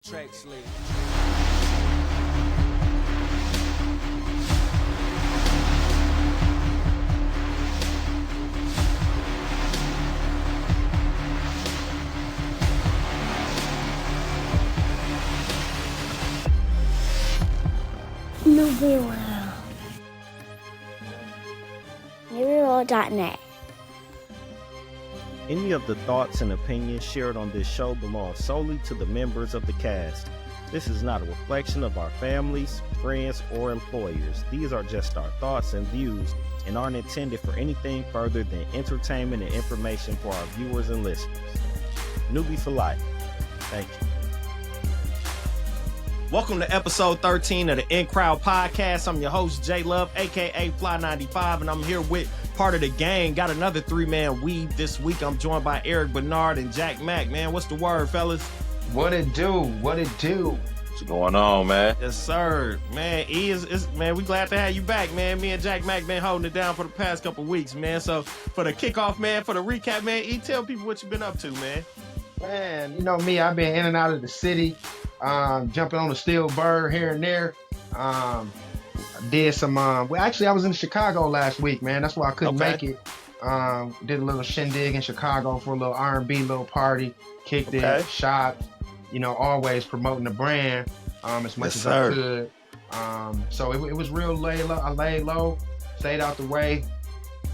Track slate. NubyWorld. NubyWorld.net. Any of the thoughts and opinions shared on this show belong solely to the members of the cast. This is not a reflection of our families, friends, or employers. These are just our thoughts and views and aren't intended for anything further than entertainment and information for our viewers and listeners. N.U.B.Y for life. Thank you. Welcome to episode 13 of the In Crowd Podcast. I'm your host, J Love, aka Fly95, and I'm here with part of the gang. Got another three-man weave this week. I'm joined by Erik Benard and Jack Mack. Man, what's the word, fellas? What it do? What it do? What's going on, man? Yes, sir. Man, man, we glad to have you back, man. Me and Jack Mack been holding it down for the past couple weeks, man. So for the kickoff, man, for the recap, man, tell people what you've been up to, man. Man, you know me, I've been in and out of the city, jumping on the steel bird here and there. I did some, well, actually, I was in Chicago last week, man. That's why I couldn't make it. Did a little shindig in Chicago for a little R&B, little party, kicked it, shot, you know, always promoting the brand as much as I could. So it was real lay low. I laid low, stayed out the way,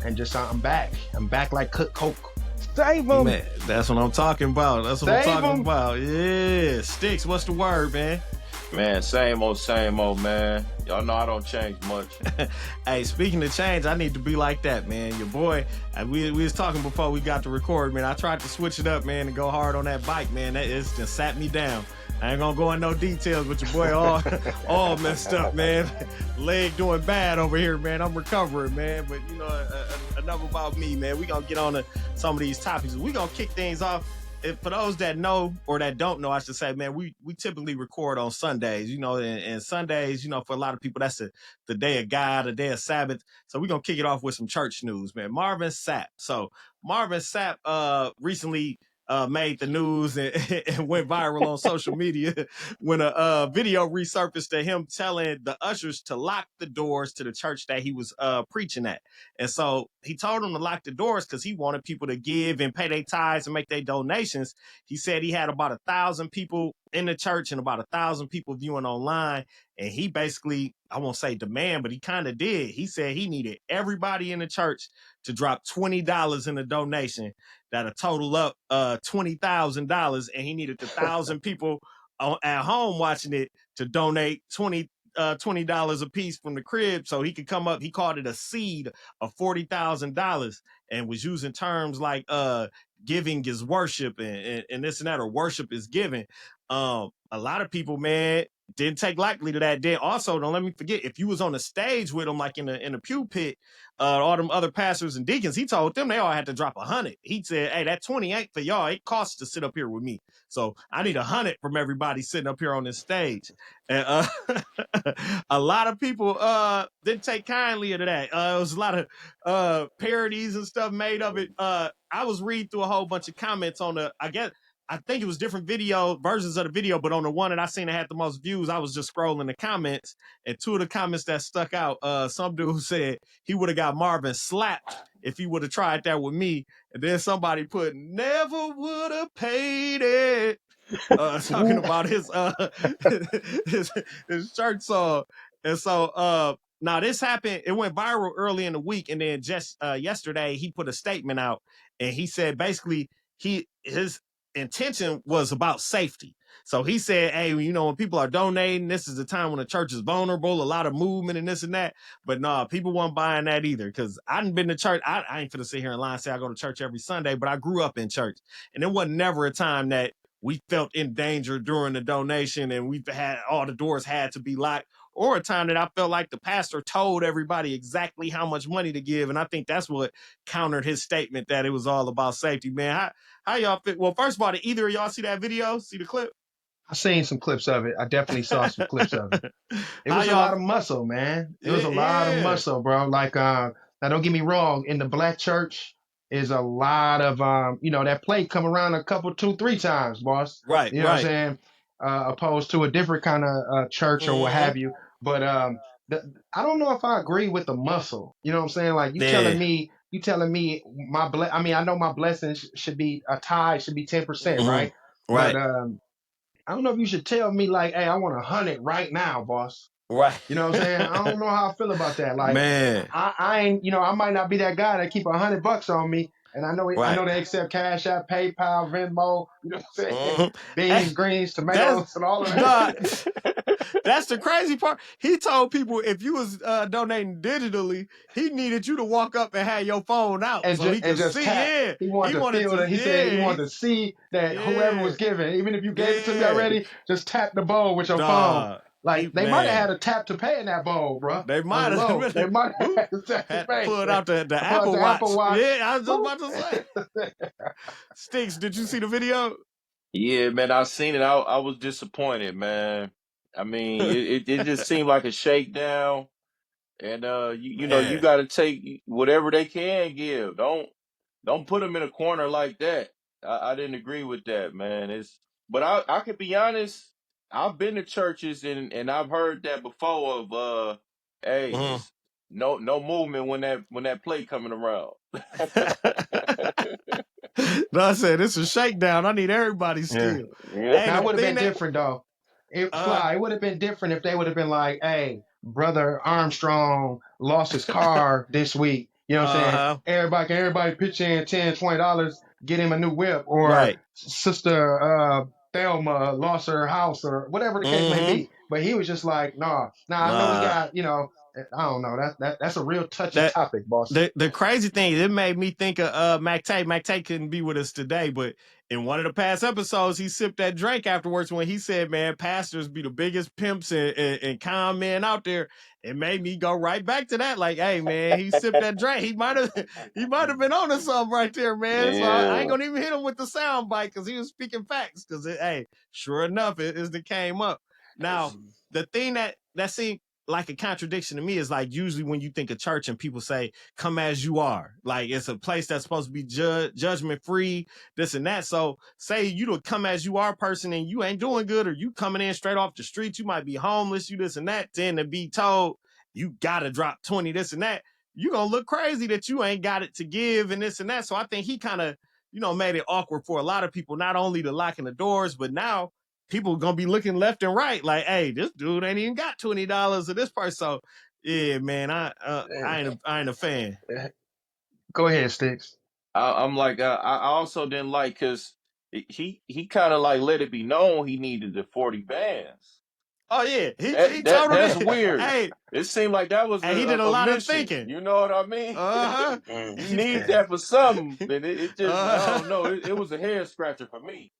and just, I'm back. I'm back like cook coke. Save them. Man, that's what I'm talking about. That's what I'm talking about. Yeah. Sticks, what's the word, man? Man, same old, man. Y'all know I don't change much. Hey, speaking of change, I need to be like that, man. Your boy, we was talking before we got to record, man. I tried to switch it up, man, and go hard on that bike, man. That it's just sat me down. I ain't gonna go in no details, but your boy all messed up, man. Leg doing bad over here, man. I'm recovering, man. But, you know, enough about me, man. We gonna get on to some of these topics. We gonna kick things off. For those that know or that don't know, I should say, man, we typically record on Sundays, you know, and Sundays, you know, for a lot of people, that's the day of God, the day of Sabbath. So we're going to kick it off with some church news, man. Marvin Sapp. So Marvin Sapp recently made the news and went viral on social media when a video resurfaced of him telling the ushers to lock the doors to the church that he was preaching at. And so he told them to lock the doors because he wanted people to give and pay their tithes and make their donations. He said he had about 1,000 people in the church and about 1,000 people viewing online. And he basically, I won't say demand, but he kind of did. He said he needed everybody in the church to drop $20 in a donation that'll total up $20,000, and he needed 1,000 people at home watching it to donate $20 a piece from the crib so he could come up. He called it a seed of $40,000 and was using terms like giving is worship and this and that, or worship is giving. A lot of people, man, didn't take lightly to that. Then also, don't let me forget, if you was on the stage with him, like in the pew pit, all them other pastors and deacons, he told them they all had to drop 100. He said, hey, that 20 ain't for y'all. It costs to sit up here with me. So I need 100 from everybody sitting up here on this stage. And a lot of people didn't take kindly to that. It was a lot of parodies and stuff made of it. I was reading through a whole bunch of comments on I think it was different versions of the video, but on the one that I seen that had the most views, I was just scrolling the comments, and two of the comments that stuck out, some dude said he would have got Marvin slapped if he would have tried that with me, and then somebody put, never would have paid it, talking about his church song. And so now this happened, it went viral early in the week, and then just yesterday he put a statement out, and he said basically his intention was about safety. So he said, hey, you know, when people are donating, this is the time when the church is vulnerable, a lot of movement and this and that. But no, people weren't buying that either, because I hadn't been to church. I ain't finna sit here and lie and say I go to church every Sunday, but I grew up in church. And there wasn't never a time that we felt in danger during the donation and we've had all the doors had to be locked, or a time that I felt like the pastor told everybody exactly how much money to give. And I think that's what countered his statement that it was all about safety, man. How y'all fit? Well, first of all, did either of y'all see that video? See the clip? I seen some clips of it. I definitely saw some clips of it. It was a lot of muscle, man. It was a lot of muscle, bro. Like, now don't get me wrong. In the black church is a lot of, you know, that plate come around a couple, 2-3 times, boss. Right, You know what I'm saying? opposed to a different kind of church or what Mm-hmm. have you. But I don't know if I agree with the muscle. You know what I'm saying? Like Yeah. you telling me I mean, I know my blessings should be a tithe should be 10%, right? Mm-hmm. But Right. I don't know if you should tell me like, hey, I want 100 right now, boss. Right. You know what I'm saying? I don't know how I feel about that. Like, Man. I ain't, I might not be that guy that keep $100 on me, and I Right. know they accept Cash App, PayPal, Venmo. You know what I'm saying? Mm-hmm. Beans, greens, That's tomatoes, and all of nah, that. that's the crazy part. He told people if you was donating digitally, he needed you to walk up and have your phone out and so just he could see. tap. Yeah, He he wanted to wanted feel to. that. He said he Yeah, wanted to see that whoever yeah, was giving, even if you gave it to me yeah. already, just tap the bowl with your phone. Dog, Like they might have man, had a tap to pay in that bowl, bro. they On the might have low, they really might have boop, had a tap to had pay. pulled out the But Apple the Apple Watch. Watch, Yeah, I was just boop. about to say. Sticks, did you see the video? Yeah, man, I seen it. I was disappointed, man. I mean, it just seemed like a shakedown. And you Man. got to take whatever they can give. Don't put them in a corner like that. I didn't agree with that, man. But I could be honest. I've been to churches and I've heard that before of hey, Mhm. just no movement when that plate coming around. No, I said it's a shakedown. I need everybody's Yeah. skill. Hey, Now the it would have thing been that different though. uh It would have been different if they would have been like, hey, brother Armstrong lost his car this week. You know what I'm saying? uh-huh. Everybody pitch in $10, $20, get him a new whip, or Right. sister Thelma lost her house or whatever the case may Mm-hmm. be. But he was just like, nah, I know we Nah. got, I don't know. That's a real touchy That topic, boss. the crazy thing, it made me think of Mactae. Mactae couldn't be with us today, but in one of the past episodes, he sipped that drink afterwards when he said, man, pastors be the biggest pimps and con men out there. It made me go right back to that. Like, hey, man, he sipped that drink. He might have been on to something right there, man. So I ain't Yeah. gonna even hit him with the sound bite because he was speaking facts. Because hey, sure enough, it came up. Now, the thing that seemed like a contradiction to me is like usually when you think of church and people say come as you are, like it's a place that's supposed to be judgment free, this and that. So say you don't come as you are person and you ain't doing good, or you coming in straight off the street, you might be homeless, you this and that, then to be told you gotta drop 20 this and that, you gonna look crazy that you ain't got it to give and this and that. So I think he kind of made it awkward for a lot of people, not only the locking the doors, but now people gonna be looking left and right, like, hey, this dude ain't even got $20 of this price. So, yeah, man, I ain't a fan. Go ahead, Sticks. I'm like I also didn't like because he kind of like let it be known he needed the 40 bands. Oh yeah, he That told him that's that. weird. Hey, It seemed like that was he did a a lot of mission. thinking. You know what I mean? Uh You need huh. that for something, and it just I uh don't know. It was a head scratcher for me.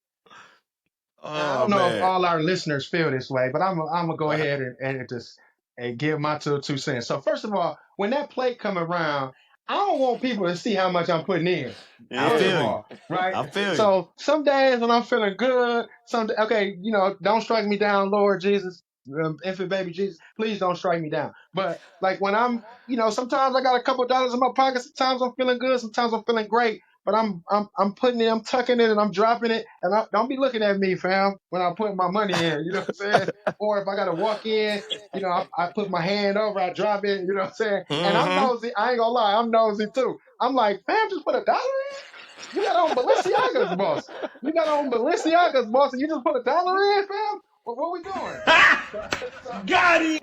Now, I Oh don't know if man. all our listeners feel this way, but I'm gonna go ahead and just and give my two cents. So first of all, when that plate come around, I don't want people to see how much I'm putting in. I First Yeah. of feel you. all, right? I feel you. So some days when I'm feeling good, okay, don't strike me down, Lord Jesus, infant baby Jesus, please don't strike me down. But like when I'm, sometimes I got a couple dollars in my pocket. Sometimes I'm feeling good. Sometimes I'm feeling great. But I'm putting it, I'm tucking it, and I'm dropping it. And don't be looking at me, fam, when I'm putting my money in. You know what I'm saying? Or if I gotta walk in, I put my hand over, I drop it. You know what I'm saying? And I'm Mm-hmm. nosy. I ain't gonna lie, I'm nosy too. I'm like, fam, just put $1 in. You got on Balenciagas, boss. You got on Balenciagas, boss, and you just put $1 in, fam. What we doing? So, Got him.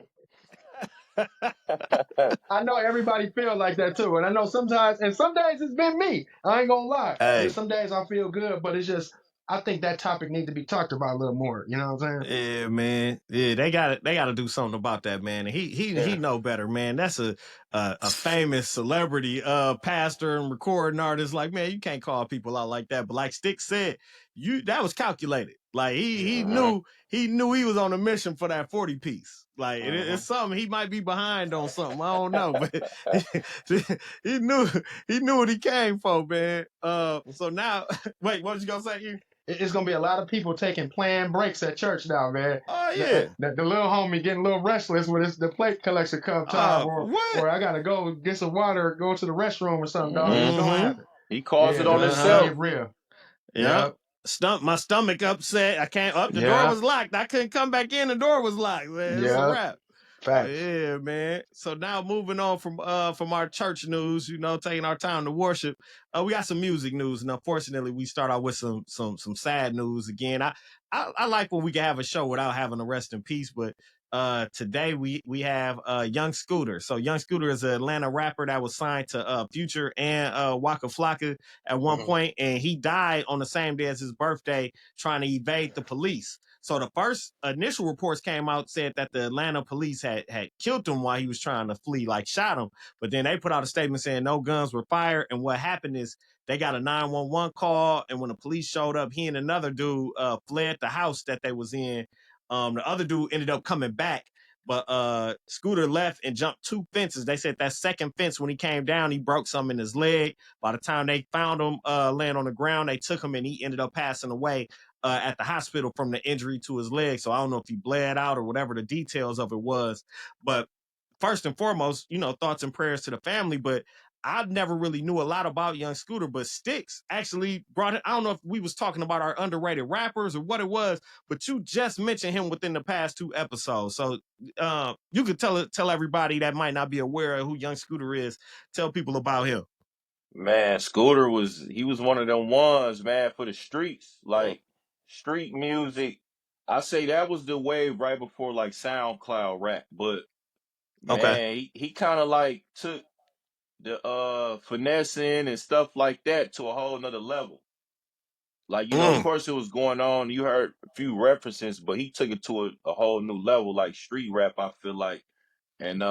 I know everybody feel like that too, and I know sometimes, and some days it's been me. I ain't gonna lie. There's Hey. some days I feel good, but it's just I think that topic needs to be talked about a little more. You know what I'm saying? Yeah, man. Yeah, they gotta do something about that, man. And he Yeah. know better, man. That's a famous celebrity pastor and recording artist. Like, man, you can't call people out like that. But like Stick said, that was calculated. Like Mhm. he knew he was on a mission for that 40 piece. Like it's Mhm. something he might be behind on something. I don't know, but he knew what he came for, man. So now wait, what was you gonna say here? It's gonna be a lot of people taking planned breaks at church now, man. Oh The, yeah. the little homie getting a little restless when it's the plate collection come time, What? or I gotta go get some water, go to the restroom or something, dog. It's Mhm. gonna Mm-hmm. happen. He calls Yeah, it on it's gonna Uh-huh. get himself. real. Yep. Yep. My stomach upset. I can't up. The door Yeah, was locked. I couldn't come back in. The door was locked. Man, it's a yeah, wrap. facts. Yeah, man. So now moving on from our church news, taking our time to worship. We got some music news, and unfortunately, we start out with some sad news again. I like when we can have a show without having to rest in peace, but today we have Young Scooter. So Young Scooter is an Atlanta rapper that was signed to Future and Waka Flocka at one point, and he died on the same day as his birthday trying to evade the police. So the first initial reports came out, said that the Atlanta police had killed him while he was trying to flee, like shot him. But then they put out a statement saying no guns were fired. And what happened is they got a 911 call, and when the police showed up, he and another dude fled the house that they was in. The other dude ended up coming back, but Scooter left and jumped 2 fences. They said that second fence, when he came down, he broke something in his leg. By the time they found him laying on the ground, they took him and he ended up passing away at the hospital from the injury to his leg. So I don't know if he bled out or whatever the details of it was. But first and foremost, thoughts and prayers to the family. But I never really knew a lot about Young Scooter, but Sticks actually brought it. I don't know if we was talking about our underrated rappers or what it was, but you just mentioned him within the past 2 episodes. So you could tell everybody that might not be aware of who Young Scooter is. Tell people about him. Man, Scooter was one of them ones, man, for the streets, like street music. I say that was the wave right before like SoundCloud rap, but Okay. man, he kind of like took the finessing and stuff like that to a whole nother level. Like, of course it was going on. You heard a few references, but he took it to a whole new level, like street rap, I feel like. And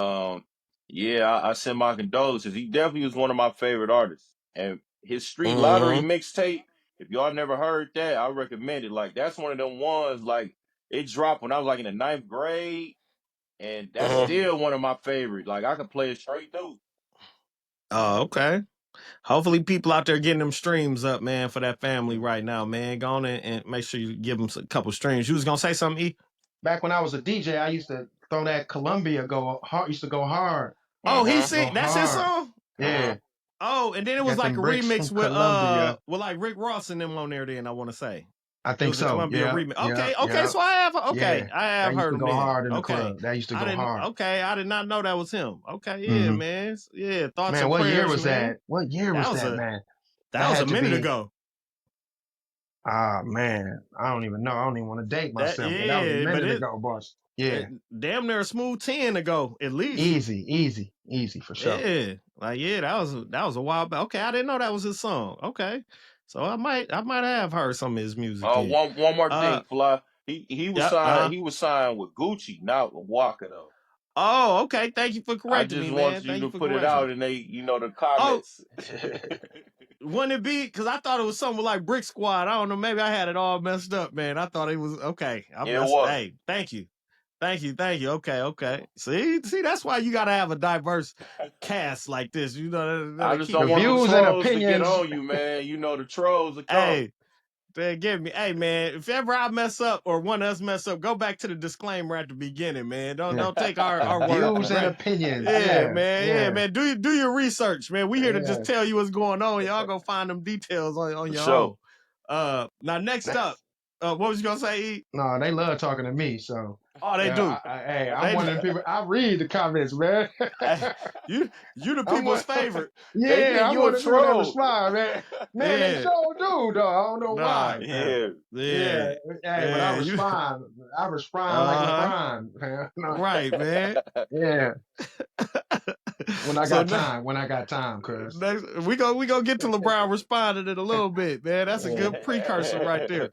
yeah, I send my condolences. He definitely was one of my favorite artists. And his Street Lottery mixtape, if y'all never heard that, I recommend it. Like, that's one of them ones, like, it dropped when I was like in the 9th grade, and that's still one of my favorite. Like, I could play it straight through. Oh, okay. Hopefully people out there getting them streams up, man, for that family right now, man. Go on and make sure you give them a couple streams. You was gonna say something, E? Back when I was a DJ, I used to throw that Columbia go hard. Used to go hard. Oh, he Go sing. That's his hard. song. Yeah. Oh, and then it was Got like a them bricks remix from Columbia. with like Rick Ross and them on there. Then I want to say I it think was a so. Columbia Yeah. remix. Yeah. Okay, Yeah. so I have Yeah. I That have used heard to him go then. hard in the Okay, club. That used to I go didn't. hard. Okay, I did not know that was him. Okay, yeah, Mm-hmm. man. Yeah, thoughts Man, and what year prayers, was man. that? What year was that, man? That was a had to minute be. ago. Ah, man, I don't even know. I don't even want to date That myself, but that was a yeah, but minute it ago, boss. Yeah, damn near a smooth 10 ago at least. easy for sure. Yeah, like that was a while back. Okay, I didn't know that was his song. Okay, so I might have heard some of his music. Then. One more thing, Fly. He was Yeah. signed. He was signed with Gucci, not with Waka though. Oh, okay. Thank you for I correcting just me, want man. you Thank you to for put it correcting out, me. and they, the Oh, comments. wouldn't it be? Because I thought it was something like Brick Squad. I don't know. Maybe I had it all messed up, man. I thought it was okay. It was. Hey, thank you. Okay. See, that's why you gotta have a diverse cast like this. I just keep don't The want the views and trolls to get opinions. on you, man. The trolls will come. Hey, they give me. Hey, man, if ever I mess up or one of us mess up, go back to the disclaimer at the beginning, man. Don't take our word. Views and opinions. Yeah, Yeah. man. Do your research, man. We here to just Yeah. tell you what's going on. Y'all go find them details on For your sure. own. Now next up, what was you gonna say, E? No, they love talking to me, so. Oh, they do. I'm one of the people. I read the comments, man. you the people's favorite. They think I'm you one a of the people that troll. respond, man. Man, they so do, though. I don't know why. Yeah. Hey, but I respond. I respond like LeBron, man. Right, man. Yeah. When I got time, cuz. We gonna get to LeBron responding in a little bit, man. That's a good precursor right there.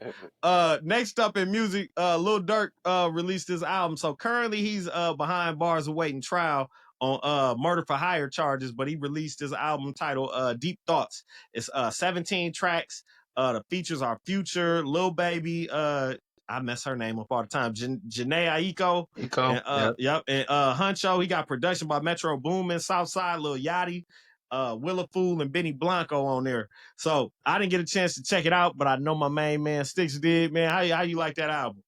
Next up in music, Lil Durk released his album. So currently he's behind bars awaiting trial on murder for hire charges, but he released his album titled Deep Thoughts. It's 17 tracks. The features are Future, Lil Baby, I mess her name up all the time. Janae Aiko. And, yep. And Huncho, he got production by Metro Boomin, Southside, Lil Yachty, Willa Fool, and Benny Blanco on there. So I didn't get a chance to check it out, but I know my main man Sticks did. Man, how you like that album?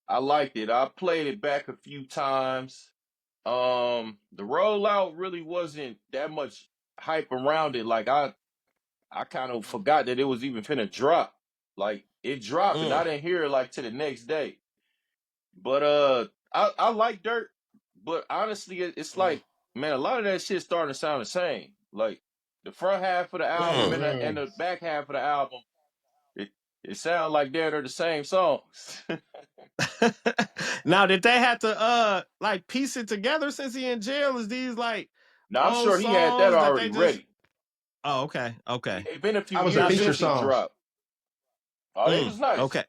I liked it. I played it back a few times. The rollout really wasn't that much hype around it. Like I kind of forgot that it was even finna drop. Like it dropped, and I didn't hear it like to the next day. But I like Durk, but honestly, it's like, man, a lot of that shit starting to sound the same. Like the front half of the album and the back half of the album, it it sounds like they're the same songs. Now, did they have to like piece it together since he in jail? Is these like Now I'm old sure he had that songs that they already just? ready. Oh, okay, okay. It's been a few How was the years feature since he songs? dropped. Oh, it was nice. Okay.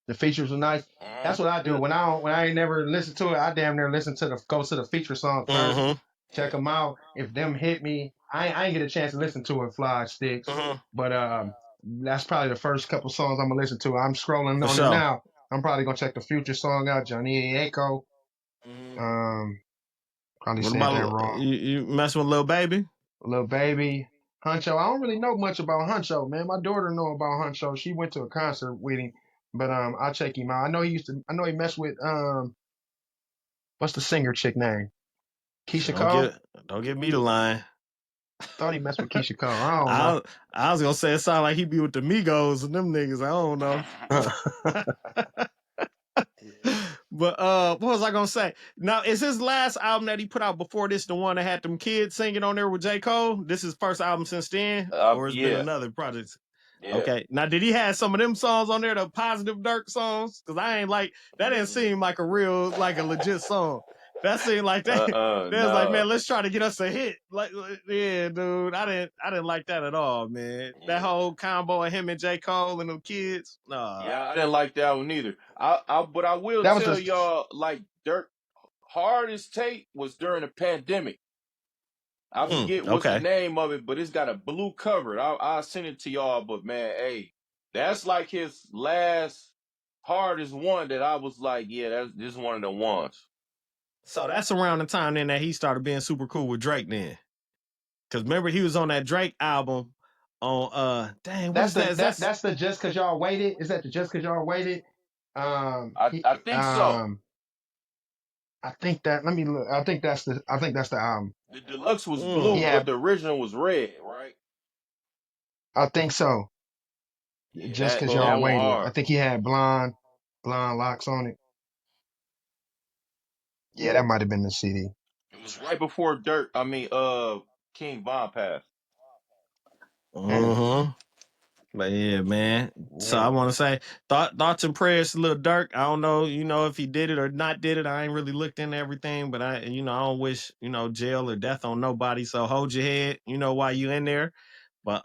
The features were nice. That's what I do when I ain't never listened to it. I damn near listen to go to the feature song first, check them out. If them hit me, I ain't get a chance to listen to it. Fly Sticks, but that's probably the first couple songs I'm gonna listen to. I'm scrolling For on sure. it now. I'm probably gonna check the future song out. Johnny Echo. Probably What said that about wrong. you messing with Lil Baby? Lil Baby. Huncho. I don't really know much about Huncho, man. My daughter know about Huncho. She went to a concert with him. But I'll check him out. I know he messed with what's the singer chick name? Keisha Cole? Don't get me the line. Thought he messed with Keisha Cole. I don't know. I was gonna say it sounded like he be with the Migos and them niggas. I don't know. But what was I gonna say? Now, is his last album that he put out before this the one that had them kids singing on there with J. Cole? This is his first album since then? Or it's been another project? Yeah. Okay. Now, did he have some of them songs on there, the positive Durk songs? Because I ain't like that. Didn't seem like a legit song. That seemed like that. They was like, man, let's try to get us a hit. Like, yeah, dude, I didn't like that at all, man. That whole combo of him and J. Cole and them kids. Nah. Yeah, I didn't like that one either. But I will tell y'all, like Durk hardest tape was during the pandemic. I forget what's the name of it, but it's got a blue cover. I'll send it to y'all. But man, hey, that's like his last hardest one that I was like, yeah, this is one of the ones. So that's around the time then that he started being super cool with Drake then. Cause remember he was on that Drake album on that's the Just Cause Y'all Waited. Is that the Just Cause Y'all Waited? I think so. I think that let me look. I think that's the album. The deluxe was blue, but the original was red, right? I think so. Yeah, Just Cause Y'all Waited. I think he had blonde locks on it. Yeah, that might have been the CD. It was right before King Von passed. But yeah, man. So I want to say thoughts and prayers to Lil Durk. I don't know, if he did it or not did it. I ain't really looked into everything, but I don't wish, jail or death on nobody. So hold your head, while you in there. But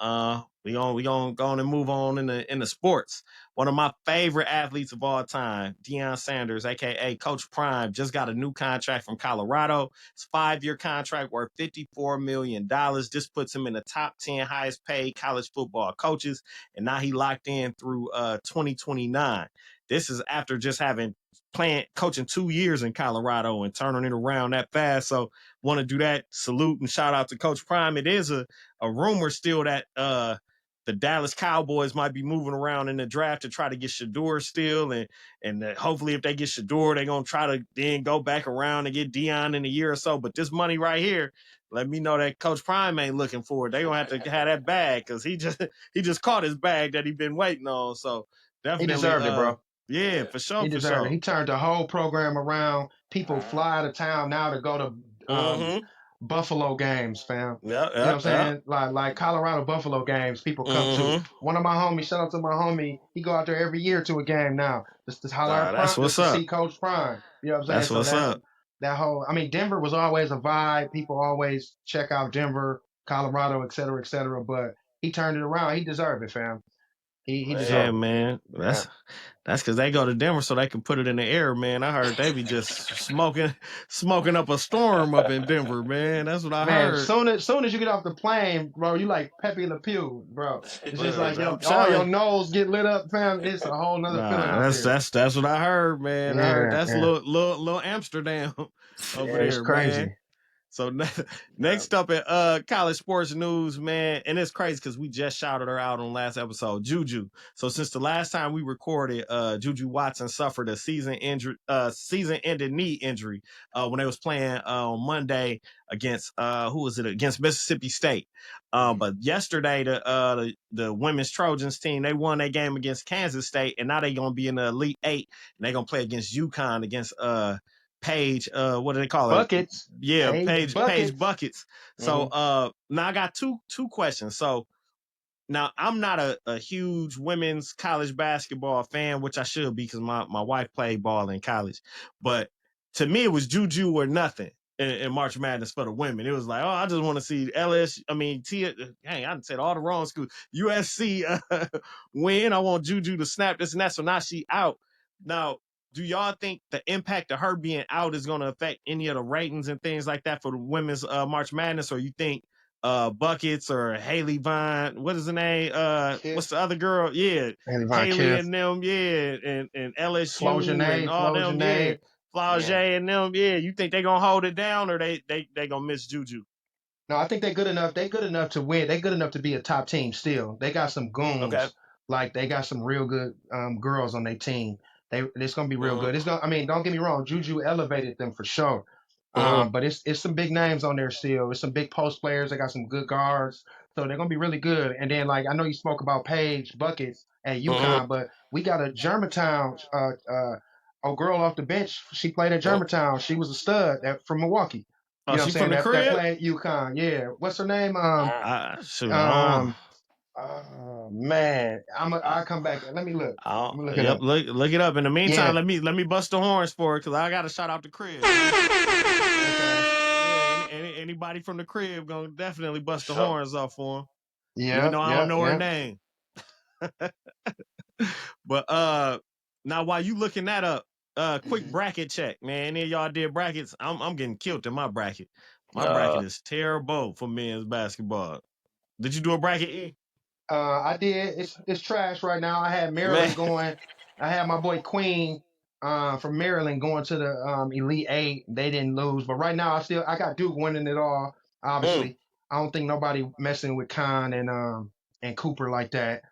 we gonna go on and move on in the sports. One of my favorite athletes of all time, Deion Sanders, aka Coach Prime, just got a new contract from Colorado. It's a 5-year contract worth $54 million. This puts him in the top 10 highest paid college football coaches, and now he locked in through 2029. This is after just having coaching 2 years in Colorado and turning it around that fast. So want to do that. Salute and shout out to Coach Prime. It is a rumor still that the Dallas Cowboys might be moving around in the draft to try to get Shador still, and hopefully if they get Shador, they're gonna try to then go back around and get Deion in a year or so. But this money right here, let me know that Coach Prime ain't looking for it. They gonna have to have that bag because he just caught his bag that he been waiting on. So definitely he deserved it, bro. Yeah, for sure. He deserved it. He turned the whole program around. People fly out of town now to go to Buffalo games, fam. Yeah, you know what I'm saying? Like Colorado Buffalo games, people come to. One of my homies, shout out to my homie, he go out there every year to a game now. Just to holler at Prime, just to see Coach Prime. You know what I'm saying? That's what's up. That whole, Denver was always a vibe. People always check out Denver, Colorado, et cetera, but he turned it around. He deserved it, fam. He deserved it. Man. That's because they go to Denver so they can put it in the air, man. I heard they be just smoking up a storm up in Denver, man. That's what I heard. Soon as you get off the plane, bro, you like Pepe Le Pew, bro. It's just like all your nose get lit up, fam. It's a whole nother feeling. That's what I heard, man. I heard that's little Amsterdam over there, it's crazy. man. So Yeah. next up in college sports news, man, and it's crazy because we just shouted her out on last episode, JuJu. So since the last time we recorded, JuJu Watson suffered a season-ending knee injury when they was playing on Monday against who was it against Mississippi State. But yesterday, the women's Trojans team they won their game against Kansas State, and now they're gonna be in the Elite Eight, and they're gonna play against UConn against Page, what do they call it? Buckets. Yeah, Page Page buckets. buckets. So now I got two questions. So now I'm not a huge women's college basketball fan, which I should be because my wife played ball in college. But to me, it was JuJu or nothing in March Madness for the women. It was like, oh, I just want to see LS. I mean, I said all the wrong schools. USC win. I want JuJu to snap this and that. So now she out. Now, do y'all think the impact of her being out is going to affect any of the ratings and things like that for the women's March Madness, or you think Buckets or Haley Vine, what is the name? What's the other girl? Yeah, Haley Von Haley Kiff. and them, yeah, and Flo LSU and Janae. all Flo them, yeah. Janae. Flauge Yeah. and them, yeah. You think they gonna hold it down or they gonna miss JuJu? No, I think they're good enough. They're good enough to win. They're good enough to be a top team still. They got some Okay. goons. Like they got some real good girls on their team. It's gonna be real good. It's gonna I mean, don't get me wrong, JuJu elevated them for sure. But it's some big names on there still. It's some big post players. They got some good guards. So they're gonna be really good. And then like I know you spoke about Paige Buckets at UConn, but we got a Germantown a girl off the bench. She played at Germantown. She was a stud from Milwaukee. Oh, You know what I'm she saying? from the That crib? played UConn. Yeah. What's her name? Shoot, Um. Man, I'll come back. Let me look. Let me look it Yep, up. look it up. In the meantime, Yeah. let me bust the horns for it because I got to shout out the crib. Okay. Yeah, anybody from the crib gonna definitely For bust the sure. horns off for him, even though Yep. I don't Yep. know her Yep. name. But now while you looking that up, quick bracket check, man. Any of y'all did brackets? I'm getting killed in my bracket. My bracket Uh, is terrible for men's basketball. Did you do a bracket? E? I did. It's trash right now. I had Man, Maryland going. I had my boy Queen from Maryland going to the Elite Eight. They didn't lose, but right now I got Duke winning it all. mm, Obviously, I don't think nobody messing with Khan and Cooper like that.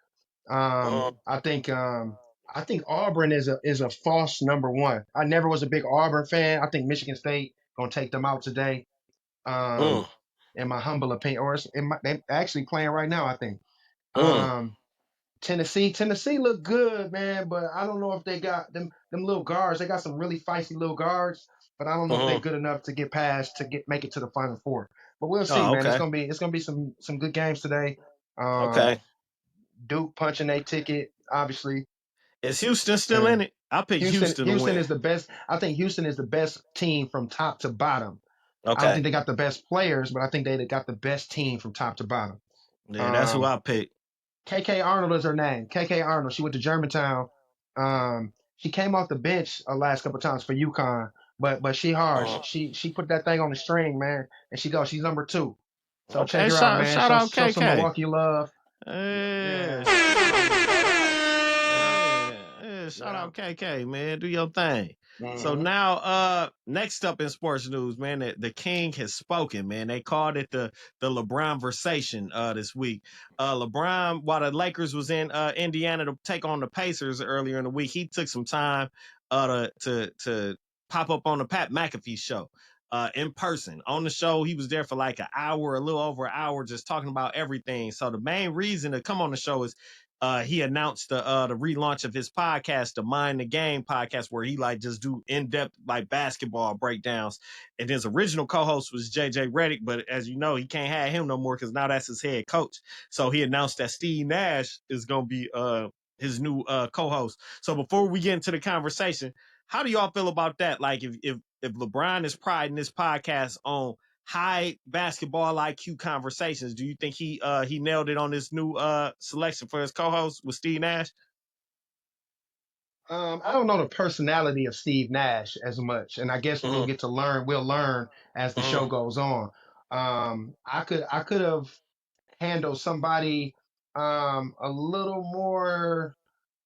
mm, I think Auburn is a false number one. I never was a big Auburn fan. I think Michigan State gonna take them out today. Um, mm, in my humble opinion, they actually playing right now. I think. mm, Um, Tennessee look good, man, but I don't know if they got them little guards. They got some really feisty little guards, but I don't know if they're mm. good enough to get past make it to the Final Four. But we'll see, oh, man. okay, It's gonna be some good games today. Um, okay. Duke punching a ticket, obviously. Is Houston still Uh, in it? I picked Houston to Houston win. is the best. I think Houston is the best team from top to bottom. I don't Okay, think they got the best players, but I think they got the best team from top to bottom. yeah, that's who Um, I picked. KK Arnold is her name. KK Arnold. She went to Germantown. She came off the bench last couple times for UConn, but she hard. Mm. She put that thing on the string, man, and she goes. She's number two. So check Okay, her out, man. shout out Show some KK. Milwaukee love. Yeah, Yeah, Shout out. shout yeah. out KK, man. Do your thing. So Mm-hmm. now, next up in sports news, man, the king has spoken, man. They called it the LeBronversation this week. LeBron, while the Lakers was in Indiana to take on the Pacers earlier in the week, he took some time to pop up on the Pat McAfee show. In person on the show, he was there for like an hour, a little over an hour, just talking about everything. So the main reason to come on the show is he announced the relaunch of his podcast, the Mind the Game podcast, where he like just do in-depth like basketball breakdowns. And his original co-host was JJ Redick, but as you know, he can't have him no more because now that's his head coach. So he announced that Steve Nash is gonna be his new co-host. So before we get into the conversation, how do y'all feel about that? Like if LeBron is priding this podcast on high basketball IQ conversations, do you think he nailed it on this new selection for his co-host with Steve Nash? I don't know the personality of Steve Nash as much, and I guess we'll Mm-hmm. get to learn. We'll learn as the show Mm-hmm. goes on. I could have handled somebody a little more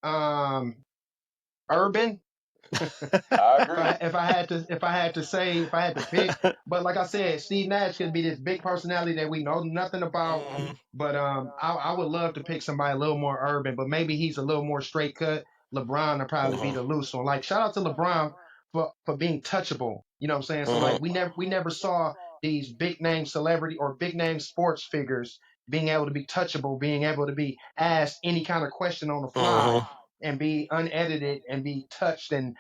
um urban. I agree. If I had to pick, but like I said, Steve Nash could be this big personality that we know nothing about. But I would love to pick somebody a little more urban, but maybe he's a little more straight cut. LeBron would probably be the loose one. Like shout out to LeBron for being touchable. You know what I'm saying? So like we never saw these big name celebrity or big name sports figures being able to be touchable, being able to be asked any kind of question on the fly and be unedited and be touched and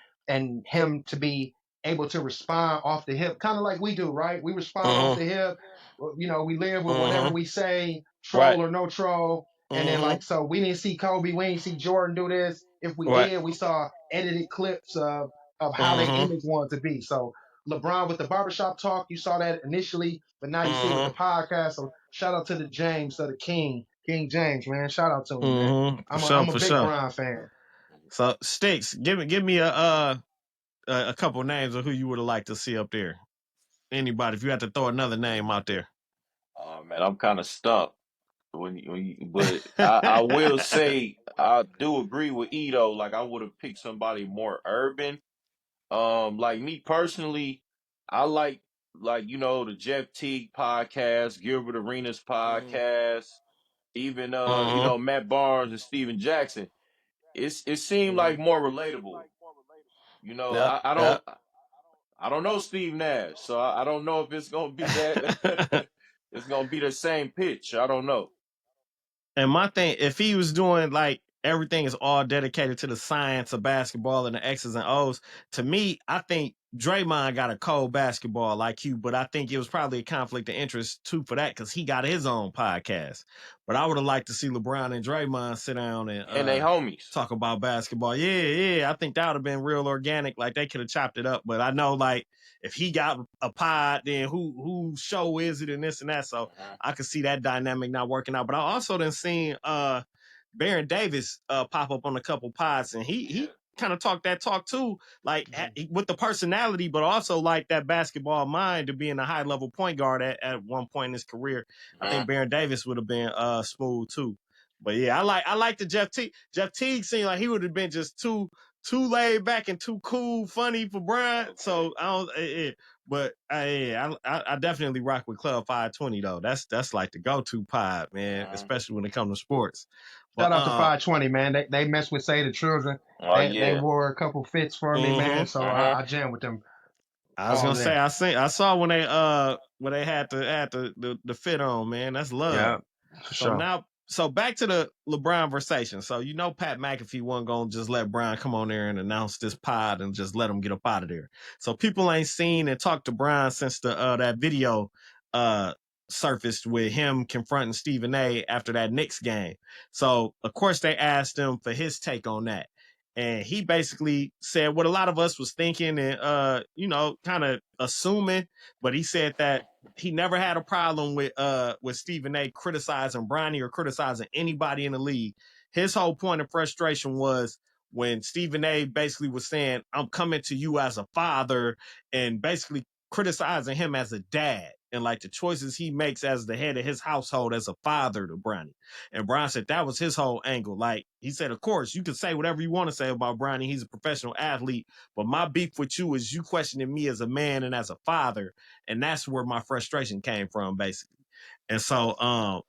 him to be able to respond off the hip, kind of like we do, right? We respond off the hip. You know, we live with whatever we say, Right. troll or no troll. And then like, so we didn't see Kobe, we didn't see Jordan do this. If we Right. did, we saw edited clips of how their image wanted to be. So LeBron with the barbershop talk, you saw that initially, but now you see it with the podcast. So shout out to the James, the King James, man. Shout out to him, man. For I'm sure, a for big sure. Bron fan. So Sticks, give me a couple names of who you would have liked to see up there. Anybody, if you had to throw another name out there. Oh man, I'm kind of stuck but I will say I do agree with Edo. Like I would have picked somebody more urban. Like me personally, I like the Jeff Teague podcast, Gilbert Arenas podcast, even Matt Barnes and Steven Jackson. It seemed like more relatable. You know, Yep, I don't yep. I don't know Steve Nash, so I don't know if it's gonna be that it's gonna be the same pitch. I don't know. And my thing, if he was doing like everything is all dedicated to the science of basketball and the X's and O's, to me, I think Draymond got a cold basketball like you, but I think it was probably a conflict of interest too for that because he got his own podcast. But I would have liked to see LeBron and Draymond sit down And they and homies. talk about basketball. Yeah. I think that would have been real organic. Like they could have chopped it up. But I know like if he got a pod, then who show is it and this and that. So I could see that dynamic not working out. But I also done seen Baron Davis pop up on a couple pods, and he kind of talked that talk too, like with the personality, but also like that basketball mind to being a high level point guard at one point in his career. I think Baron Davis would have been smooth too. But yeah, I like the Jeff Teague. Jeff Teague seemed like he would have been just too laid back and too cool, funny for Brian. Okay. So I don't. But I definitely rock with Club 520 though. That's like the go-to pod, man, especially when it comes to sports. Shout out to 520, man. They mess with Say the Children. They wore a couple fits for me, man. So I jam with them. I was gonna say I saw when they had the fit on, man. That's love. Yeah, for so sure. So back to the LeBronversation. So Pat McAfee wasn't gonna just let Brian come on there and announce this pod and just let him get up out of there. So people ain't seen and talked to Brian since that video surfaced with him confronting Stephen A after that Knicks game. So of course they asked him for his take on that. And he basically said what a lot of us was thinking and kind of assuming, but he said that he never had a problem with Stephen A criticizing Bronny or criticizing anybody in the league. His whole point of frustration was when Stephen A basically was saying, I'm coming to you as a father, and basically criticizing him as a dad and like the choices he makes as the head of his household as a father to Bronny. And Brian said that was his whole angle. Like he said, of course, you can say whatever you want to say about Bronny. He's a professional athlete, but my beef with you is you questioning me as a man and as a father. And that's where my frustration came from, basically. And so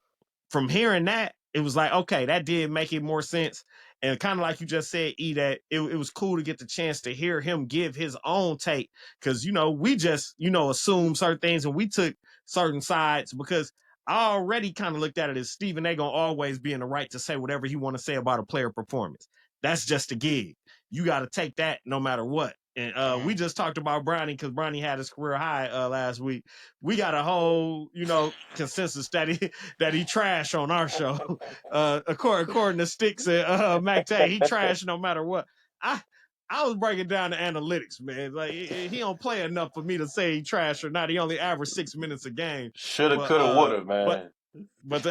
from hearing that, it was like, okay, that did make it more sense. And kind of like you just said, E, that it was cool to get the chance to hear him give his own take. Because, we just, assume certain things and we took certain sides because I already kind of looked at it as Stephen A. gonna always be in the right to say whatever he want to say about a player performance. That's just a gig. You got to take that no matter what. And we just talked about Bronny because Bronny had his career high last week. We got a whole, consensus that he trash on our show. According to Sticks and Mactae, he trash no matter what. I was breaking down the analytics, man. Like he don't play enough for me to say he trash or not. He only averaged 6 minutes a game. Shoulda, coulda, woulda, man. But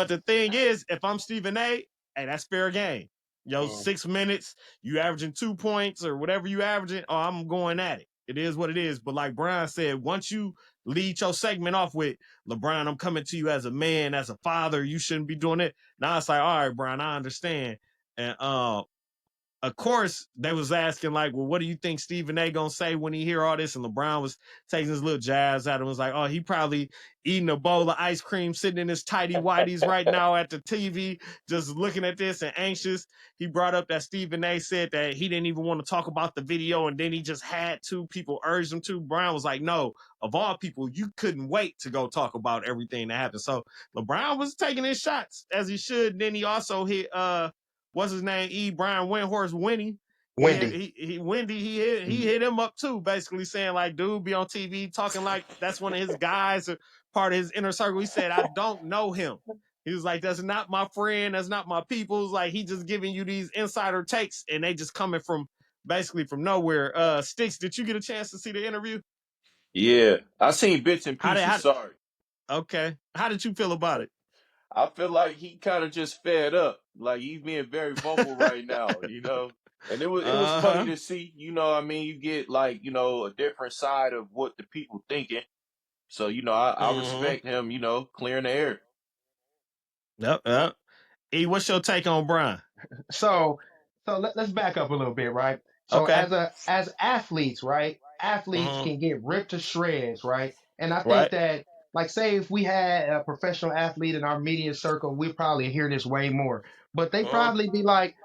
the thing is, if I'm Stephen A, hey, that's fair game. 6 minutes, you averaging 2 points or whatever you averaging, I'm going at it. It is what it is. But like Brian said, once you lead your segment off with, LeBron, I'm coming to you as a man, as a father, you shouldn't be doing it. Now it's like, all right, Brian, I understand. And of course, they was asking like, well, what do you think Stephen A. gonna say when he hear all this? And LeBron was taking his little jabs at him. Was like, oh, he probably eating a bowl of ice cream, sitting in his tighty whities right now at the TV, just looking at this and anxious. He brought up that Stephen A. said that he didn't even want to talk about the video, and then he just had to. People urged him to. Brown was like, no, of all people, you couldn't wait to go talk about everything that happened. So LeBron was taking his shots as he should. And then he also hit what's his name? Brian Windhorst Winnie. Wendy. He hit him up too, basically saying like, dude be on TV talking like that's one of his guys or part of his inner circle. He said, I don't know him. He was like, that's not my friend, that's not my people's. Like he just giving you these insider takes and they just coming from basically from nowhere. Sticks, did you get a chance to see the interview? Yeah, I seen bits and pieces. Sorry. Okay. How did you feel about it? I feel like he kind of just fed up. Like he's being very vocal right now, you know. And it was funny to see, you know. I mean, you get like, you know, a different side of what the people thinking. So, you know, I respect him, you know, clearing the air. Yep. E, what's your take on Brian? So let's back up a little bit, right? So Okay. as athletes, right? Athletes can get ripped to shreds, right? And I think that, like, say if we had a professional athlete in our media circle, we'd probably hear this way more. But they probably be like,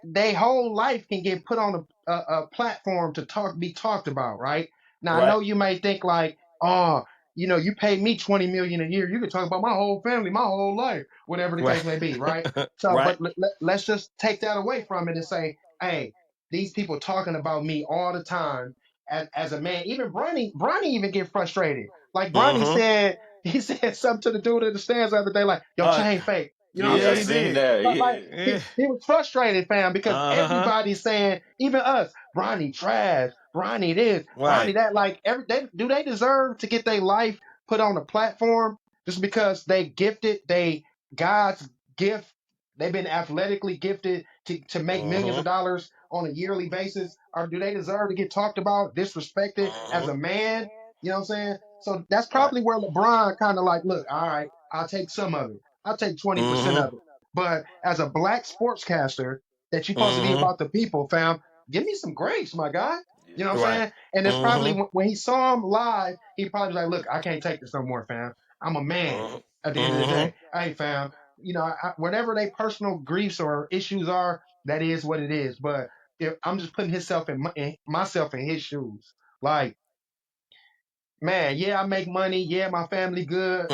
their whole life can get put on a platform to be talked about, right? Now I know you may think like, oh, you know, you pay me $20 million a year, you can talk about my whole family, my whole life, whatever the case may be, right? So, but let's just take that away from it and say, hey, these people talking about me all the time as a man. Even Bronny even get frustrated. Like Bronny said, he said something to the dude in the stands the other day, like, your chain fake. You know what I'm I saying? seen that. Like, he was frustrated, fam, because everybody's saying, even us, Bronny trash, Bronny this, Bronny that. Like, do they deserve to get their life put on a platform just because they gifted, God's gift? They've been athletically gifted to make millions of dollars on a yearly basis, or do they deserve to get talked about, disrespected as a man? You know what I'm saying? So that's probably where LeBron kind of like, look, all right, I'll take some of it. I'll take 20% of it. But as a black sportscaster that you're supposed to be about the people, fam, give me some grace, my guy. You know what I'm saying? And it's probably when he saw him live, he probably was like, look, I can't take this no more, fam. I'm a man at the end of the day. Hey, fam, you know, whatever they personal griefs or issues are, that is what it is. But if I'm just putting myself in his shoes, like, man, yeah, I make money. Yeah, my family good.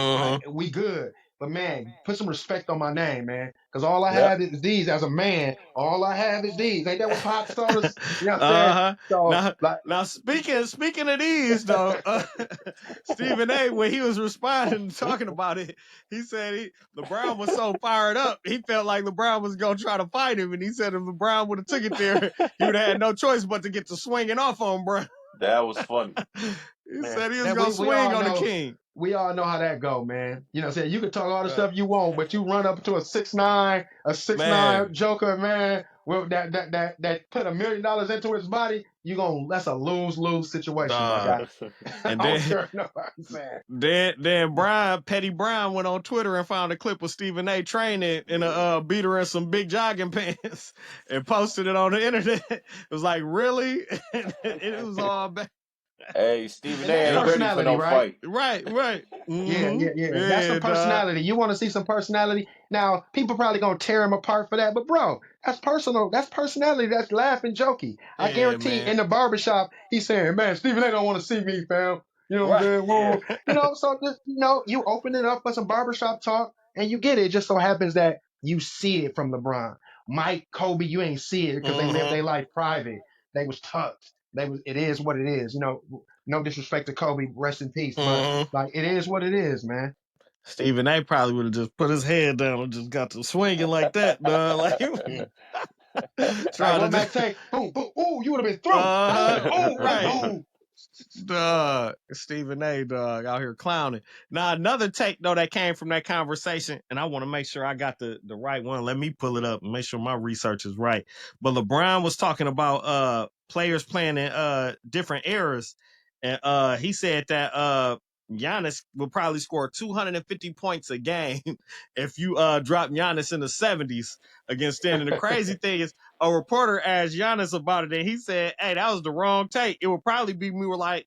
We good. But man, put some respect on my name, man. Because all I have is these as a man. All I have is these. Ain't that what Pop told us? You know what I'm saying? So, now speaking of these though, Stephen A. when he was responding talking about it, he said LeBron was so fired up, he felt like LeBron was gonna try to fight him, and he said if LeBron would have took it there, he would have had no choice but to get to swinging off on Bron. That was funny. He said he was gonna swing on the king. We all know how that go, man. You know what I'm saying? You can talk all the stuff you want, but you run up to a 6'9" joker, man, with that put $1 million into his body, that's a lose-lose situation, my guy. And I don't care nobody saying. Then Petty Brown went on Twitter and found a clip of Stephen A. training in a beater and some big jogging pants and posted it on the internet. It was like, really? It was all bad. Hey, Stephen A. ain't ready for no fight. Right. Yeah. That's some personality. You want to see some personality? Now, people probably gonna tear him apart for that, but bro, that's personal. That's personality. That's laughing, jokey. I guarantee in the barbershop, he's saying, man, Stephen A. don't want to see me, fam. You know what I'm saying? You know, so just, you open it up for some barbershop talk and you get it. It just so happens that you see it from LeBron. Mike, Kobe, you ain't see it because they live their life private. They was tucked. It is what it is. You know, no disrespect to Kobe, rest in peace. But like, it is what it is, man. Stephen A. probably would have just put his head down and just got to swinging like that, dog. Like, trying to Mactae, boom, boom, ooh, you would have been through. Right. Stephen A. dog out here clowning. Now another take though that came from that conversation, and I want to make sure I got the right one. Let me pull it up and make sure my research is right. But LeBron was talking about players playing in different eras, and he said that Giannis will probably score 250 points a game if you drop Giannis in the 70s against them. And the crazy thing is, a reporter asked Giannis about it, and he said, "Hey, that was the wrong take. It would probably be more like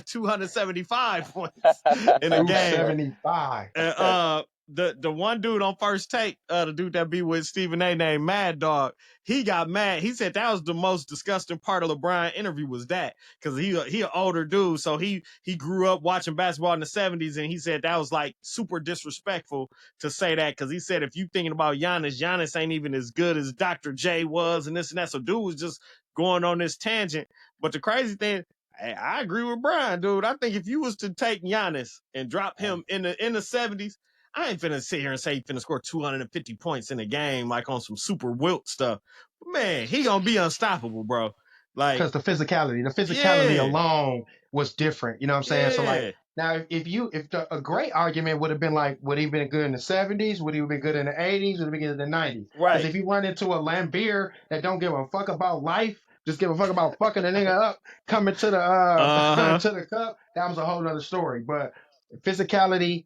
275 points in a game." 275. The one dude on First Take, the dude that be with Stephen A. named Mad Dog, he got mad. He said that was the most disgusting part of LeBron interview was that, because he an older dude, so he grew up watching basketball in the 70s, and he said that was like super disrespectful to say that, because he said if you thinking about Giannis ain't even as good as Dr. J was, and this and that. So dude was just going on this tangent. But the crazy thing, I agree with Brian, dude. I think if you was to take Giannis and drop him in the 70s, I ain't finna sit here and say he finna score 250 points in a game like on some super wilt stuff. But man, he gonna be unstoppable, bro. Like, Because the physicality yeah, alone was different. You know what I'm saying? So like yeah, now, a great argument would have been like, would he have been good in the 70s? Would he have been good in the 80s? Would he have been good in the 90s? Because right. if you run into a Lambeer that don't give a fuck about life, just give a fuck about fucking a nigga up, coming to the Uh-huh. to the cup, that was a whole other story. But physicality,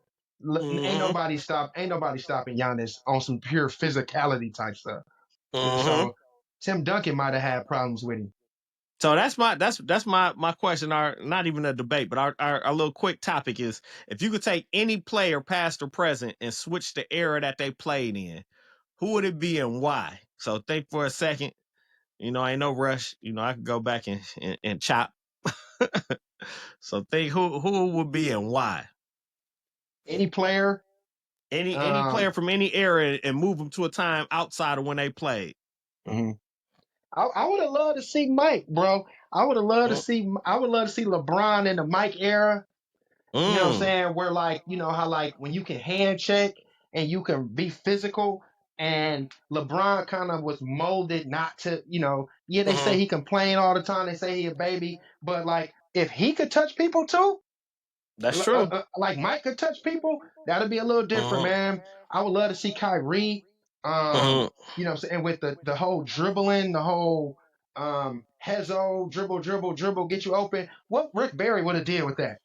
ain't Mm-hmm. nobody stopping Giannis on some pure physicality type stuff. Mm-hmm. So Tim Duncan might have had problems with him. So that's my question. Our not even a debate, but our little quick topic is, if you could take any player, past or present, and switch the era that they played in, who would it be and why? So think for a second. Ain't no rush. I could go back and chop. So think who would be and why. Any player, Any player um, from any era and move them to a time outside of when they played. mhm. I would have loved to see Mike, bro. Mm, I would love to see LeBron in the Mike era. You know what I'm mm, saying? Where like, you know how like when you can hand check and you can be physical, and LeBron kind of was molded not to, yeah, they say mhm. he complain all the time. They say he a baby, but like if he could touch people too, That's true. like Mike could touch people, that'd be a little different, Mhm, man. I would love to see Kyrie. mhm, You know what I'm saying? With the whole dribbling, the whole Hezo, dribble, dribble, dribble, get you open. What Rick Barry would have did with that?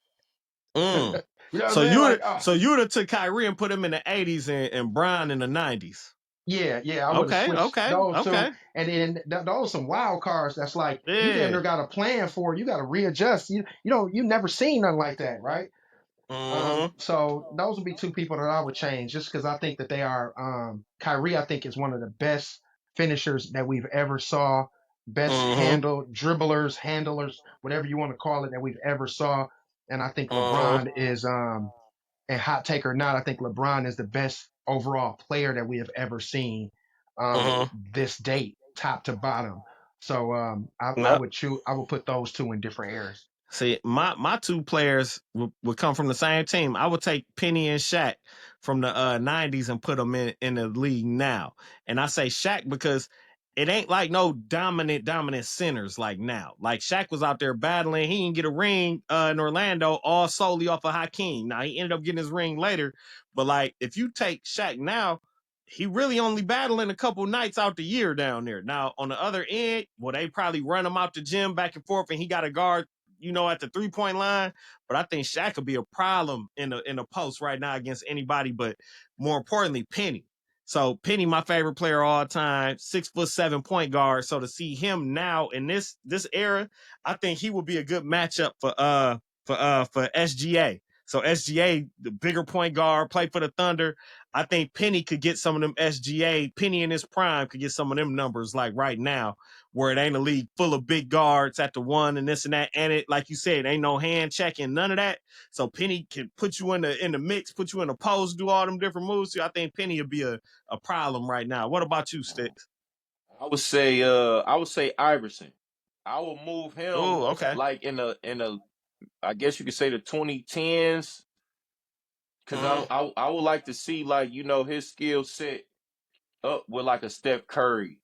mm. You know what I'm So saying? you Like, would so you would have took Kyrie and put him in the 80s and Brian in the 90s. yeah, I would have Okay, switched okay, those two, okay. and then those some wild cards. That's like you damn Yeah. near got a plan for. You got to readjust. You never seen nothing like that, right? Mhm, So those would be two people that I would change, just because I think that they are. Kyrie, I think, is one of the best finishers that we've ever saw, best mhm, handlers, whatever you want to call it, that we've ever saw. And I think mhm, LeBron is, and hot take or not, I think LeBron is the best overall player that we have ever seen, mhm. this date, top to bottom. So I Yep. would choose. I would put those two in different eras. See, my two players would come from the same team. I would take Penny and Shaq from the 90s and put them in the league now. And I say Shaq because it ain't like no dominant centers like now. Like Shaq was out there battling. He didn't get a ring in Orlando all solely off of Hakeem. Now he ended up getting his ring later. But like if you take Shaq now, he really only battling a couple nights out the year down there. Now on the other end, well, they probably run him out the gym back and forth, and he got a guard at the 3-point line. But I think Shaq could be a problem in the post right now against anybody, but more importantly, Penny. So Penny, my favorite player all time, 6'7" point guard. So to see him now in this era, I think he will be a good matchup for SGA. So SGA, the bigger point guard, play for the Thunder. I think Penny could get some of them SGA. Penny in his prime could get some of them numbers like right now, where it ain't a league full of big guards at the one and this and that. And it, like you said, ain't no hand checking, none of that. So Penny can put you in the mix, put you in a pose, do all them different moves. So I think Penny would be a problem right now. What about you, Sticks? I would say Iverson. I will move him Oh, okay. like in a I guess you could say the 2010s, because Mm-hmm. I would like to see, like, his skill set up with like a Steph Curry,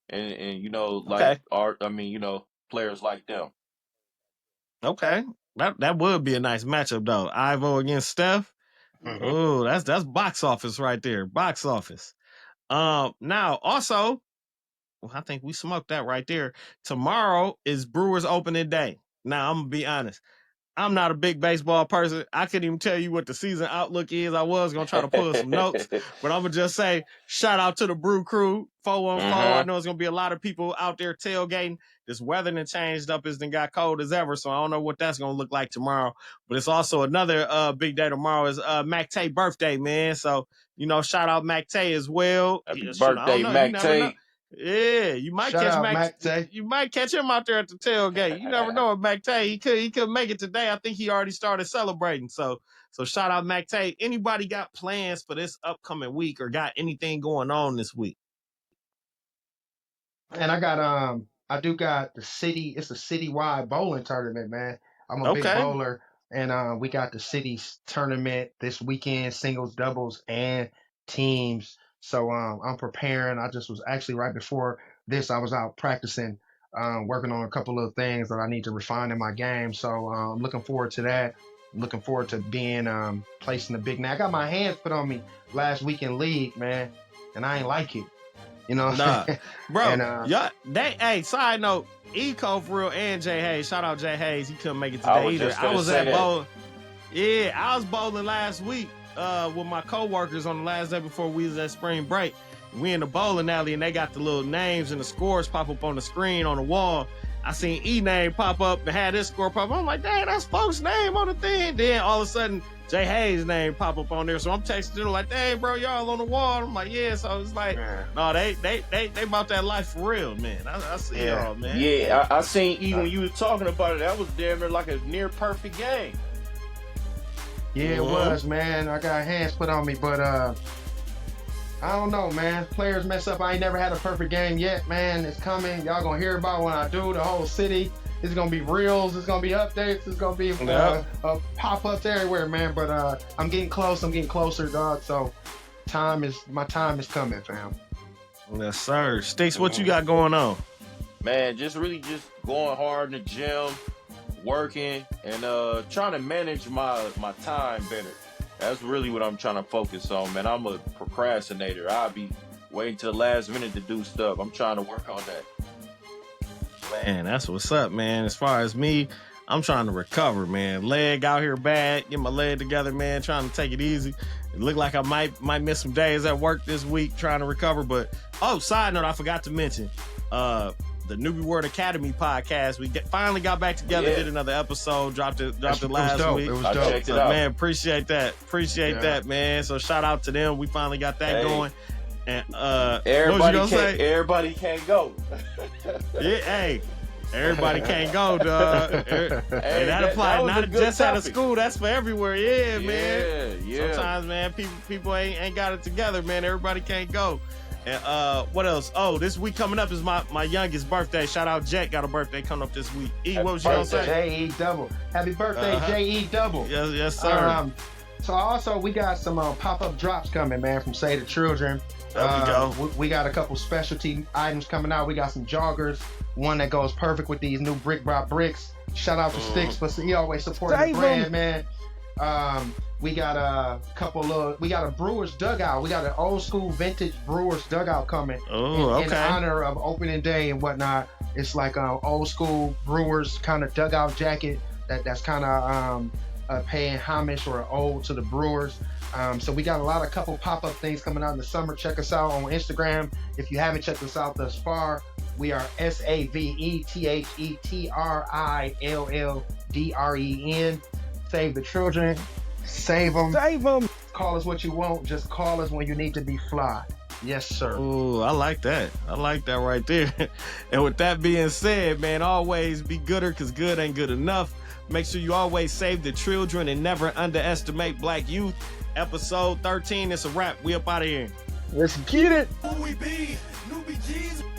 and like Okay. art. I mean, players like them. Okay. That would be a nice matchup though. Ivo against Steph. Mhm. Oh, that's box office right there. Box office. Now also, well, I think we smoked that right there. Tomorrow is Brewers opening day. Now I'm gonna be honest. I'm not a big baseball person. I couldn't even tell you what the season outlook is. I was going to try to pull some notes, but I'm going to just say shout out to the Brew Crew, 414. I know it's going to be a lot of people out there tailgating. This weather done changed up. It's done got cold as ever, so I don't know what that's going to look like tomorrow. But it's also another big day tomorrow is Mactae birthday, man. So, shout out Mactae as well. Happy birthday, Mactae. Yeah, you might Shout catch out Mactae. You might catch him out there at the tailgate. You never know with Mactae. He could make it today. I think he already started celebrating. So shout out Mactae. Anybody got plans for this upcoming week or got anything going on this week? And I do got it's a citywide bowling tournament, man. I'm a big bowler, and we got the city's tournament this weekend, singles, doubles, and teams. So I'm preparing. I just was actually right before this, I was out practicing, working on a couple of things that I need to refine in my game. So I'm looking forward to that. I'm looking forward to being placed in the big. Now I got my hands put on me last week in league, man, and I ain't like it. Nah, bro. Hey, side note, Eco for real and Jay Hayes. Shout out Jay Hayes. He couldn't make it today either. I was at bowling. Yeah, I was bowling last week with my coworkers on the last day before we was at spring break. We in the bowling alley and they got the little names and the scores pop up on the screen on the wall. I seen E name pop up and had this score pop up. I'm like, dang, that's folks' name on the thing. Then all of a sudden, Jay Hayes' name pop up on there. So I'm texting them like, dang, bro, y'all on the wall. I'm like, yeah. So it's like, no, they about that life for real, man. I see y'all, man. Yeah, I seen E when you was talking about it. That was damn near like a near perfect game. Yeah, it was, man. I got hands put on me, but I don't know, man. Players mess up. I ain't never had a perfect game yet, man. It's coming. Y'all gonna hear about when I do. The whole city. It's gonna be reels. It's gonna be updates. It's gonna be pop-ups everywhere, man. But I'm getting close. I'm getting closer, dog. So my time is coming, fam. Yes, sir. Sticks, what you got going on? Man, just going hard in the gym, working, and trying to manage my time better. That's really what I'm trying to focus on, man. I'm a procrastinator. I'll be waiting till the last minute to do stuff. I'm trying to work on that. Man, that's what's up, man. As far as me, I'm trying to recover, man. Leg out here bad. Get my leg together, man. Trying to take it easy. It looked like I might miss some days at work this week trying to recover. But, side note, I forgot to mention, the NubyWorld Academy podcast. We finally got back together, did another episode, dropped it last week. It was dope. So, man, appreciate that. That, man. So shout out to them. We finally got that going. And everybody can't go. Yeah, hey. Everybody can't go, dog. Hey, that applies not just out of school. That's for everywhere. Yeah, man. Yeah. Sometimes, man, people ain't got it together, man. Everybody can't go. And what else? Oh, this week coming up is my youngest birthday. Shout out Jet, got a birthday coming up this week. E, what was you gonna say? J.E. Double. Happy birthday, J.E. Double. Yes, sir. So also we got some pop-up drops coming, man, from Save the Children. There we go. We got a couple specialty items coming out. We got some joggers, one that goes perfect with these new Brick by Bricks. Shout out to Sticks, but he always supporting the brand, man. We got we got a Brewers dugout. We got an old school vintage Brewers dugout coming in honor of opening day and whatnot. It's like an old school Brewers kind of dugout jacket that's kind of paying homage or ode to the Brewers. So we got a couple pop-up things coming out in the summer. Check us out on Instagram. If you haven't checked us out thus far, we are SAVETHETRILLDREN. Save the children. Save them. Save them. Call us what you want. Just call us when you need to be fly. Yes, sir. Ooh, I like that. I like that right there. And with that being said, man, always be gooder because good ain't good enough. Make sure you always save the children and never underestimate black youth. Episode 13, it's a wrap. We up out of here. Let's get it. Who we be? N.U.B.Y.